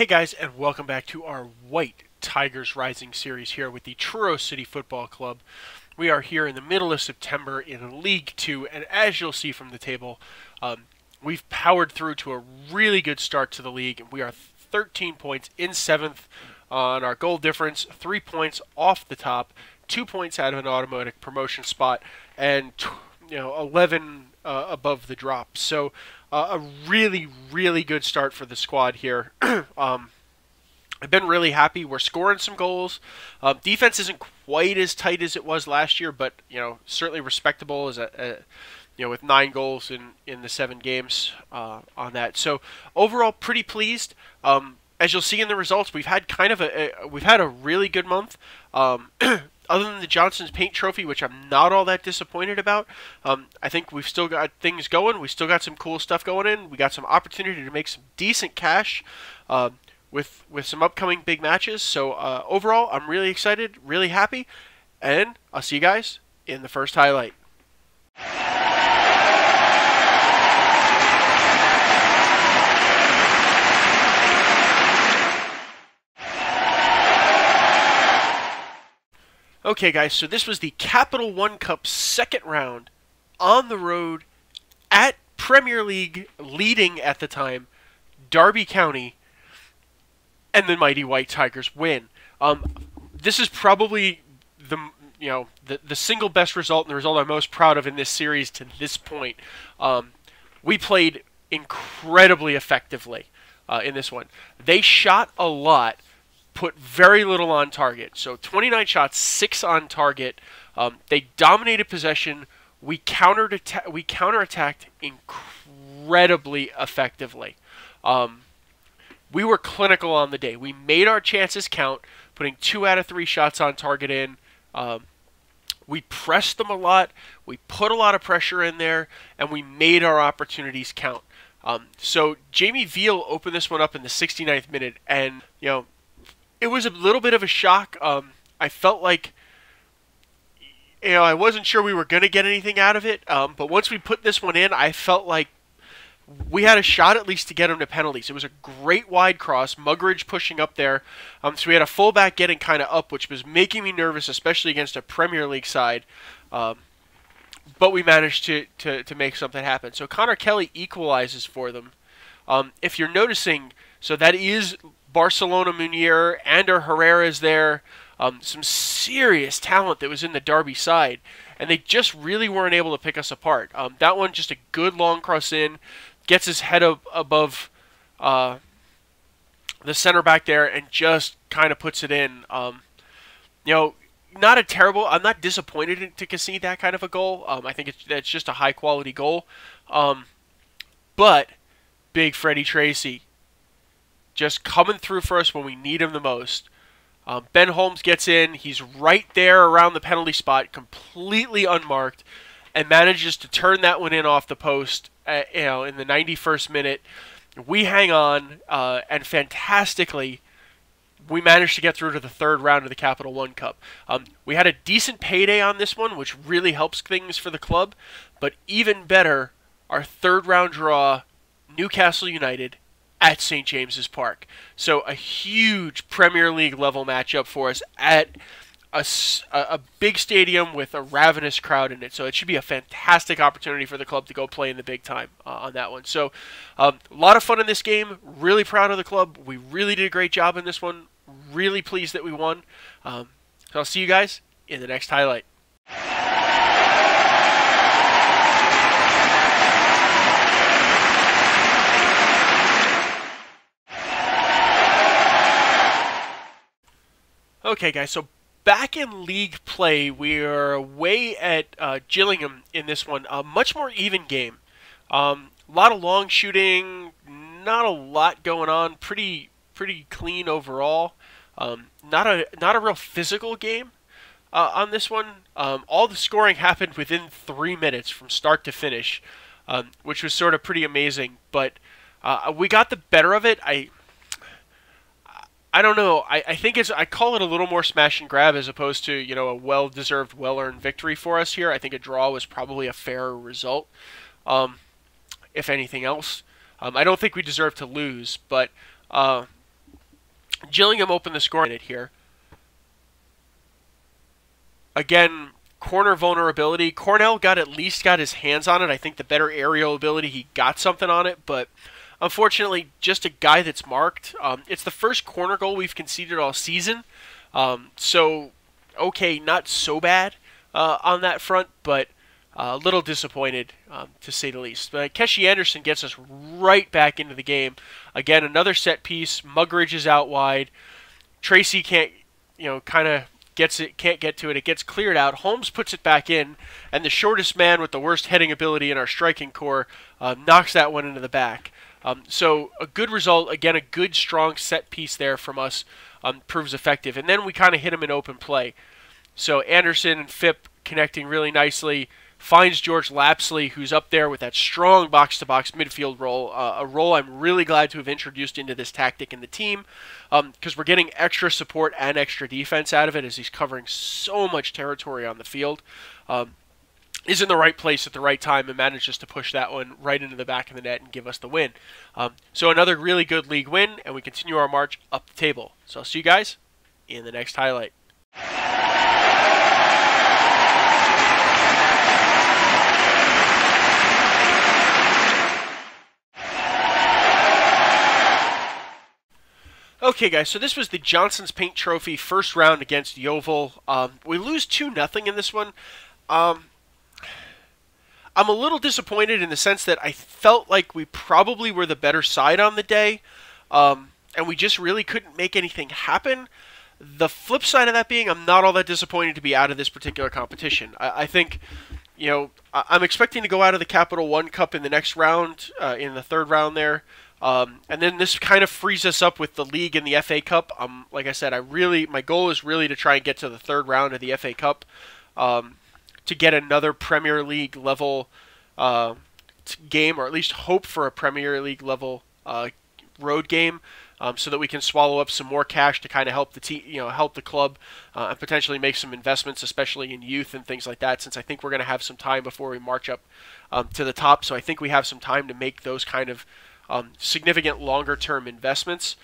Hey guys, and welcome back to our White Tigers Rising series here with the Truro City Football Club. We are here in the middle of September in League 2, and as you'll see from the table, we've powered through to a really good start to the league. We are 13 points in 7th on our goal difference, 3 points off the top, 2 points out of an automatic promotion spot, and 11 above the drop. So a really, really good start for the squad here. I've been really happy. We're scoring some goals. Defense isn't quite as tight as it was last year, but certainly respectable as with 9 goals in the 7 games on that. So overall, pretty pleased. As you'll see in the results, we've had a really good month. Other than the Johnson's Paint Trophy, which I'm not all that disappointed about, I think we've still got things going. We still got some cool stuff going in. We got some opportunity to make some decent cash with some upcoming big matches. So overall, I'm really excited, really happy, and I'll see you guys in the first highlight. Okay guys, so this was the Capital One Cup second round on the road at Premier League leading at the time Derby County, and the mighty White Tigers win. This is probably the single best result and the result I'm most proud of in this series to this point. We played incredibly effectively in this one. They shot a lot, put very little on target. So 29 shots, 6 on target. They dominated possession. We counterattacked incredibly effectively. We were clinical on the day. We made our chances count, putting 2 out of 3 shots on target in. We pressed them a lot. We put a lot of pressure in there, and we made our opportunities count. So Jamie Veal opened this one up in the 69th minute, and it was a little bit of a shock. I felt like, I wasn't sure we were going to get anything out of it. But once we put this one in, I felt like we had a shot at least to get him to penalties. It was a great wide cross, Muggeridge pushing up there. So we had a fullback getting kind of up, which was making me nervous, especially against a Premier League side. But we managed to make something happen. So Connor Kelly equalizes for them. If you're noticing, so that is Barcelona Munier, Ander Herrera is there, some serious talent that was in the Derby side, and they just really weren't able to pick us apart. That one, just a good long cross in, gets his head up above the center back there, and just kind of puts it in. Not a terrible. I'm not disappointed to concede that kind of a goal. I think it's just a high quality goal. But big Freddie Tracy, just coming through for us when we need him the most. Ben Holmes gets in. He's right there around the penalty spot, completely unmarked, and manages to turn that one in off the post in the 91st minute. We hang on, and fantastically, we managed to get through to the third round of the Capital One Cup. We had a decent payday on this one, which really helps things for the club, but even better, our third round draw, Newcastle United, at St. James's Park. So a huge Premier League level matchup for us at a big stadium with a ravenous crowd in it. So it should be a fantastic opportunity for the club to go play in the big time on that one. So a lot of fun in this game. Really proud of the club. We really did a great job in this one. Really pleased that we won. So I'll see you guys in the next highlight. Okay, guys, so back in league play, we are away at Gillingham in this one. A much more even game. A lot of long shooting, not a lot going on. Pretty clean overall. Not a real physical game on this one. All the scoring happened within 3 minutes from start to finish, which was sort of pretty amazing. But we got the better of it. I don't know. I think I call it a little more smash and grab as opposed to a well-deserved, well-earned victory for us here. I think a draw was probably a fairer result, if anything else. I don't think we deserve to lose, but Gillingham opened the score in it here. Again, corner vulnerability. Cornell at least got his hands on it. I think the better aerial ability, he got something on it, but unfortunately, just a guy that's marked. It's the first corner goal we've conceded all season. So, okay, not so bad on that front, but a little disappointed, to say the least. But Keshi Anderson gets us right back into the game. Again, another set piece. Mugridge is out wide. Tracy can't, kind of can't get to it. It gets cleared out. Holmes puts it back in, and the shortest man with the worst heading ability in our striking core knocks that one into the back. So a good result. Again, a good, strong set piece there from us proves effective. And then we kind of hit him in open play. So Anderson and Phipp connecting really nicely. Finds George Lapsley, who's up there with that strong box-to-box midfield role, a role I'm really glad to have introduced into this tactic in the team, because we're getting extra support and extra defense out of it as he's covering so much territory on the field. Is in the right place at the right time and manages to push that one right into the back of the net and give us the win. So another really good league win, and we continue our march up the table. So I'll see you guys in the next highlight. Okay, guys, so this was the Johnson's Paint Trophy first round against Yeovil. We lose 2-0 in this one. I'm a little disappointed in the sense that I felt like we probably were the better side on the day, and we just really couldn't make anything happen. The flip side of that being, I'm not all that disappointed to be out of this particular competition. I think, I'm expecting to go out of the Capital One Cup in the next round, in the third round there. And then this kind of frees us up with the league and the FA Cup. Like I said, my goal is really to try and get to the third round of the FA Cup, to get another Premier League level game, or at least hope for a Premier League level road game, so that we can swallow up some more cash to kind of help the team, help the club, and potentially make some investments, especially in youth and things like that. Since I think we're going to have some time before we march up to the top, so I think we have some time to make those kind of significant longer-term investments.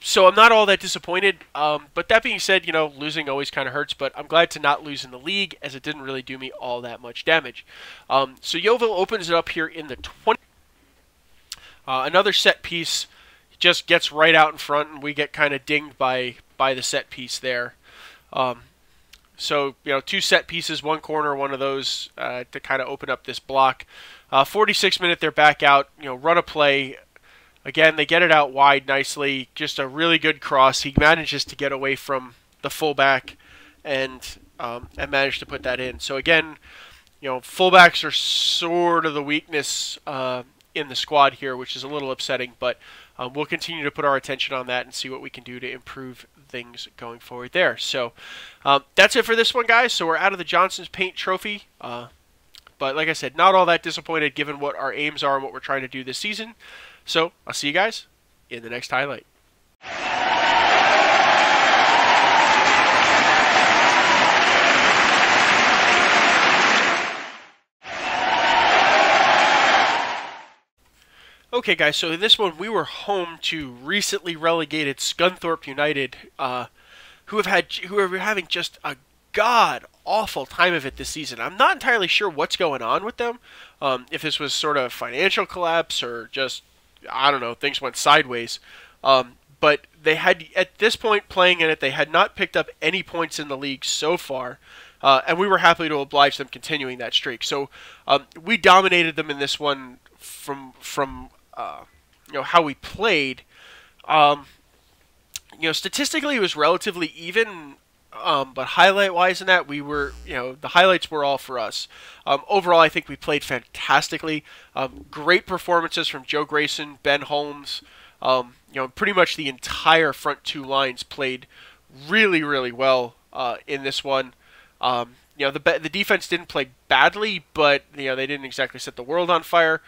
So I'm not all that disappointed. But that being said, losing always kind of hurts. But I'm glad to not lose in the league, as it didn't really do me all that much damage. So Yeovil opens it up here in the 20. Another set piece just gets right out in front, and we get kind of dinged by the set piece there. So, two set pieces, one corner, one of those to kind of open up this block. 46 minute, they're back out, run a play. Again, they get it out wide nicely. Just a really good cross. He manages to get away from the fullback and manage to put that in. So again, fullbacks are sort of the weakness in the squad here, which is a little upsetting, but we'll continue to put our attention on that and see what we can do to improve things going forward there. So that's it for this one, guys. So we're out of the Johnson's Paint Trophy. But like I said, not all that disappointed given what our aims are and what we're trying to do this season. So I'll see you guys in the next highlight. Okay, guys, so in this one, we were home to recently relegated Scunthorpe United, who are having just a god-awful time of it this season. I'm not entirely sure what's going on with them, if this was sort of financial collapse or just, I don't know, things went sideways. But they had, at this point playing in it, they had not picked up any points in the league so far, and we were happy to oblige them continuing that streak. So we dominated them in this one from how we played. Statistically it was relatively even, but highlight-wise in that, we were, the highlights were all for us. Overall, I think we played fantastically. Great performances from Joe Grayson, Ben Holmes. Pretty much the entire front two lines played really, really well in this one. The defense didn't play badly, but they didn't exactly set the world on fire.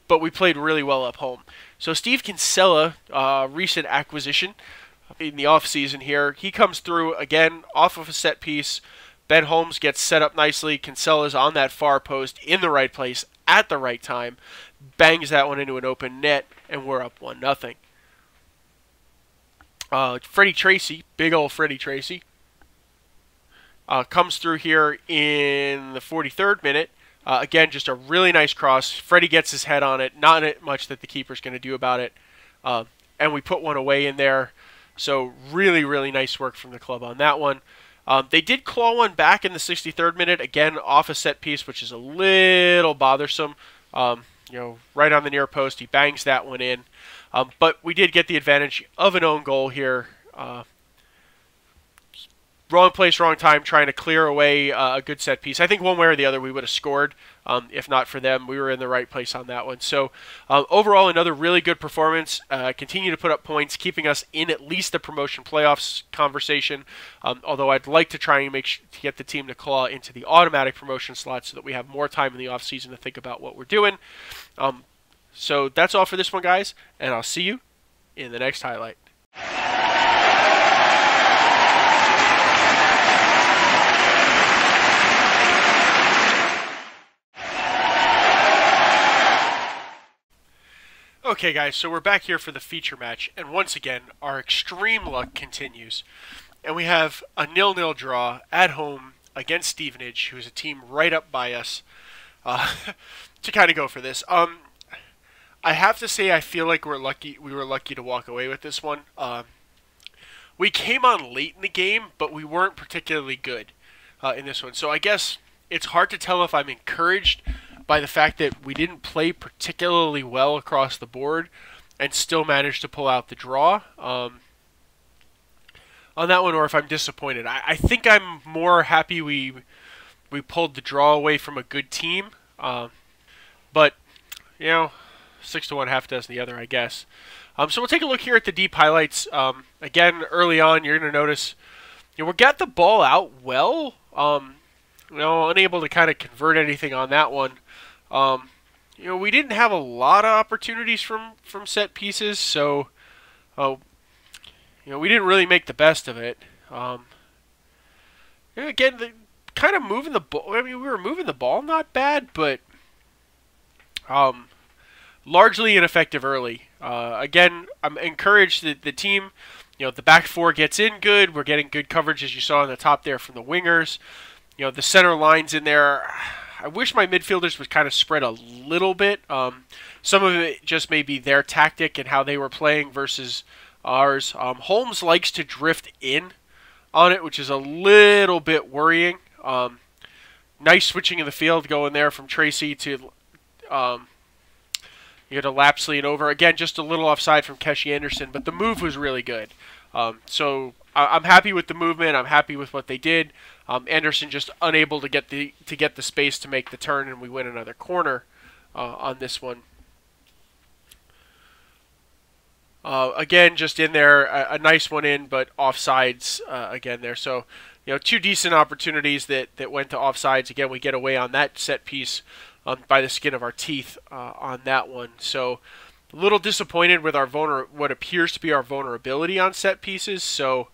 But we played really well up home. So Steve Kinsella, recent acquisition in the offseason here, he comes through again off of a set piece. Ben Holmes gets set up nicely. Kinsella's on that far post in the right place at the right time, bangs that one into an open net, and we're up 1-0. Freddie Tracy, big old Freddie Tracy, comes through here in the 43rd minute. Again, just a really nice cross. Freddie gets his head on it. Not much that the keeper's going to do about it. And we put one away in there. So really, really nice work from the club on that one. They did claw one back in the 63rd minute. Again, off a set piece, which is a little bothersome. Right on the near post. He bangs that one in. But we did get the advantage of an own goal here. Wrong place, wrong time, trying to clear away a good set piece. I think one way or the other we would have scored. If not for them, we were in the right place on that one. So overall, another really good performance. Continue to put up points, keeping us in at least the promotion playoffs conversation. Although I'd like to try and to get the team to claw into the automatic promotion slot so that we have more time in the offseason to think about what we're doing. So that's all for this one, guys, and I'll see you in the next highlight. Okay, guys, so we're back here for the feature match, and once again, our extreme luck continues. And we have a 0-0 draw at home against Stevenage, who is a team right up by us, to kind of go for this. I have to say I feel like we were lucky to walk away with this one. We came on late in the game, but we weren't particularly good in this one. So I guess it's hard to tell if I'm encouraged by the fact that we didn't play particularly well across the board and still managed to pull out the draw on that one, or if I'm disappointed. I think I'm more happy we pulled the draw away from a good team, but 6 to 1, half dozen the other, I guess. So we'll take a look here at the deep highlights. Again, early on, you're going to notice we got the ball out well. Unable to kind of convert anything on that one. We didn't have a lot of opportunities from set pieces, so we didn't really make the best of it. Again, kind of moving the ball. I mean, we were moving the ball not bad, but largely ineffective early. Again, I'm encouraged that the team, the back four gets in good. We're getting good coverage, as you saw on the top there from the wingers. The center line's in there. I wish my midfielders would kind of spread a little bit. Some of it just may be their tactic and how they were playing versus ours. Holmes likes to drift in on it, which is a little bit worrying. Nice switching in the field going there from Tracy to Lapsley and over. Again, just a little offside from Keshi Anderson, but the move was really good. So I'm happy with the movement. I'm happy with what they did. Anderson just unable to get the space to make the turn, and we win another corner on this one. Again, just in there, a nice one in, but offsides again there. So, two decent opportunities that went to offsides. Again, we get away on that set piece by the skin of our teeth on that one. So, a little disappointed with our what appears to be our vulnerability on set pieces. So,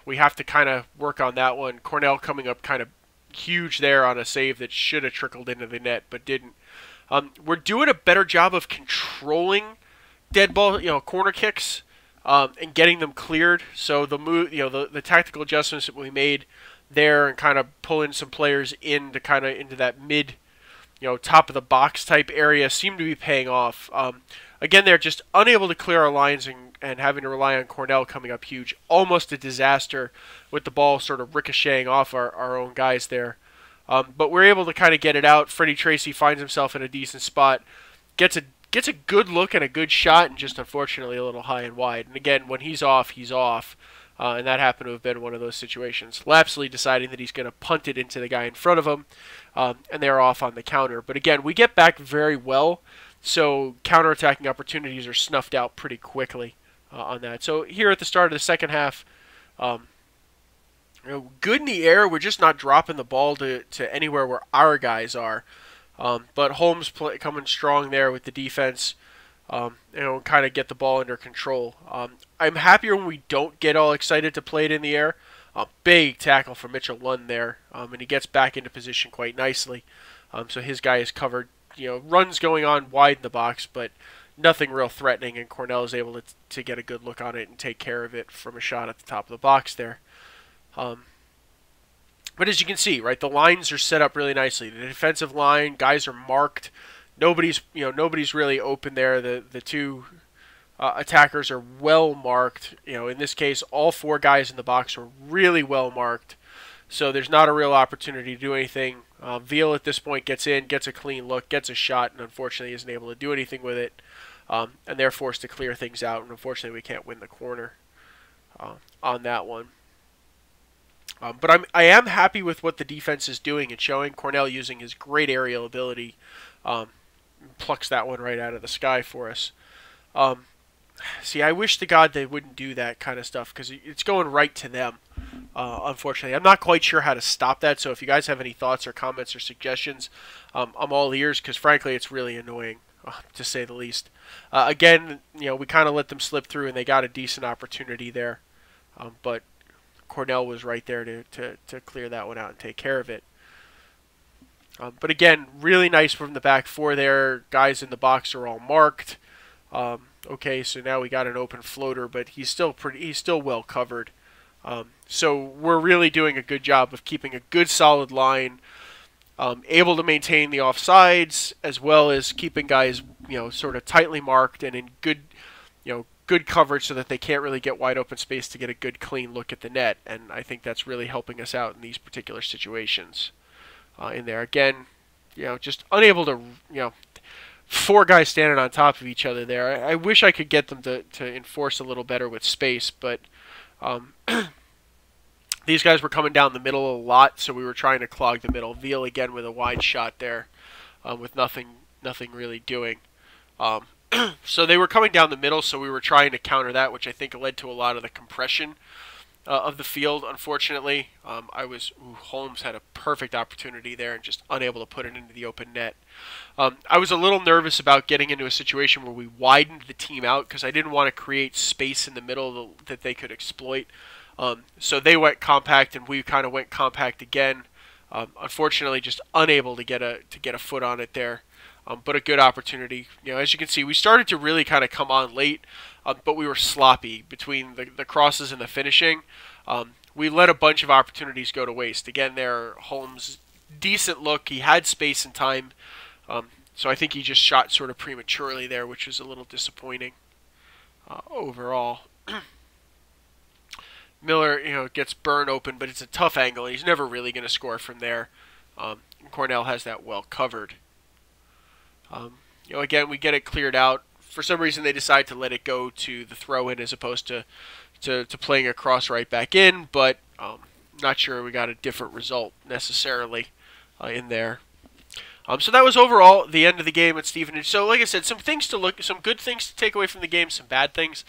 we have to kind of work on that one. Cornell coming up kind of huge there on a save that should have trickled into the net, but didn't. We're doing a better job of controlling dead ball, corner kicks, and getting them cleared. So the move, the tactical adjustments that we made there, and kind of pulling some players into that mid, top of the box type area seem to be paying off. Again, they're just unable to clear our lines and having to rely on Cornell coming up huge. Almost a disaster with the ball sort of ricocheting off our own guys there. But we're able to kind of get it out. Freddie Tracy finds himself in a decent spot, gets a good look and a good shot, and just unfortunately a little high and wide. And again, when he's off, he's off. And that happened to have been one of those situations. Lapsley deciding that he's going to punt it into the guy in front of him, and they're off on the counter. But again, we get back very well, so counterattacking opportunities are snuffed out pretty quickly on that. So here at the start of the second half, good in the air. We're just not dropping the ball to anywhere where our guys are. But Holmes coming strong there with the defense. Kind of get the ball under control. I'm happier when we don't get all excited to play it in the air. A big tackle from Mitchell Lund there, and he gets back into position quite nicely. So his guy is covered. Runs going on wide in the box, but nothing real threatening, and Cornell is able to get a good look on it and take care of it from a shot at the top of the box there. But as you can see, right, the lines are set up really nicely. The defensive line, guys are marked. Nobody's really open there. The two attackers are well marked. In this case, all 4 guys in the box are really well marked. So there's not a real opportunity to do anything. Veal at this point gets in, gets a clean look, gets a shot, and unfortunately isn't able to do anything with it. And they're forced to clear things out, and unfortunately we can't win the corner on that one. But I am happy with what the defense is doing and showing. Cornell using his great aerial ability plucks that one right out of the sky for us. See, I wish to God they wouldn't do that kind of stuff because it's going right to them, unfortunately. I'm not quite sure how to stop that, so if you guys have any thoughts or comments or suggestions, I'm all ears because, frankly, it's really annoying, to say the least. Again, we kind of let them slip through, and they got a decent opportunity there. But Cornell was right there to clear that one out and take care of it. But again, really nice from the back 4 there. Guys in the box are all marked. Okay, so now we got an open floater, but he's still well covered. So we're really doing a good job of keeping a good solid line, able to maintain the offsides as well as keeping guys sort of tightly marked and in good good coverage so that they can't really get wide open space to get a good clean look at the net, and I think that's really helping us out in these particular situations. In there again, just unable to 4 guys standing on top of each other there. I wish I could get them to enforce a little better with space, but these guys were coming down the middle a lot, so we were trying to clog the middle. Veal again with a wide shot there, with nothing really doing. So they were coming down the middle, so we were trying to counter that, which I think led to a lot of the compression of the field. Unfortunately, Holmes had a perfect opportunity there and just unable to put it into the open net. I was a little nervous about getting into a situation where we widened the team out because I didn't want to create space in the middle that they could exploit. So they went compact and we kind of went compact again. Unfortunately, just unable to get a foot on it there. But a good opportunity. As you can see, we started to really kind of come on late, but we were sloppy between the crosses and the finishing. We let a bunch of opportunities go to waste. Again, there, Holmes, decent look. He had space and time, so I think he just shot sort of prematurely there, which was a little disappointing overall. Miller, gets burned open, but it's a tough angle. He's never really going to score from there. Cornell has that well covered. Again, we get it cleared out. For some reason, they decide to let it go to the throw-in as opposed to playing a cross right back in, but not sure we got a different result necessarily in there. So that was overall the end of the game at Stevenage. So like I said, some good things to take away from the game, some bad things.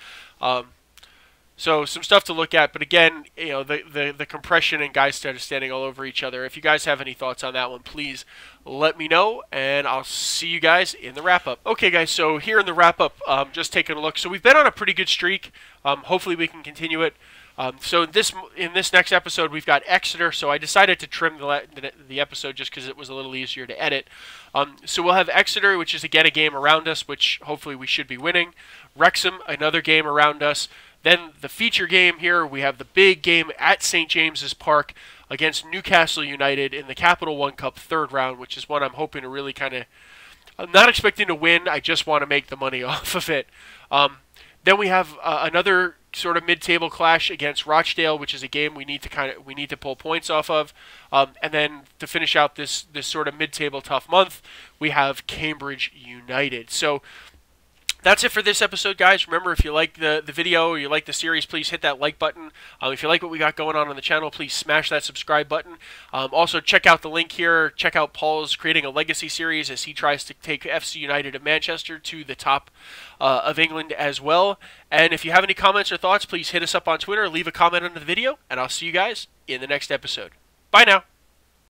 So some stuff to look at, but again, the compression and guys started standing all over each other. If you guys have any thoughts on that one, please let me know, and I'll see you guys in the wrap-up. Okay, guys, so here in the wrap-up, just taking a look. So we've been on a pretty good streak. Hopefully we can continue it. So in this next episode, we've got Exeter, so I decided to trim the episode just because it was a little easier to edit. So we'll have Exeter, which is again a game around us, which hopefully we should be winning. Wrexham, another game around us. Then the feature game here, we have the big game at St. James's Park against Newcastle United in the Capital One Cup 3rd round, which is one I'm hoping to really I'm not expecting to win, I just want to make the money off of it. Then we have another sort of mid-table clash against Rochdale, which is a game we need to pull points off of. And then to finish out this sort of mid-table tough month, we have Cambridge United. So that's it for this episode, guys. Remember, if you like the video or you like the series, please hit that like button. If you like what we got going on the channel, please smash that subscribe button. Also, check out the link here. Check out Paul's Creating a Legacy series as he tries to take FC United of Manchester to the top of England as well. And if you have any comments or thoughts, please hit us up on Twitter. Leave a comment under the video, and I'll see you guys in the next episode. Bye now.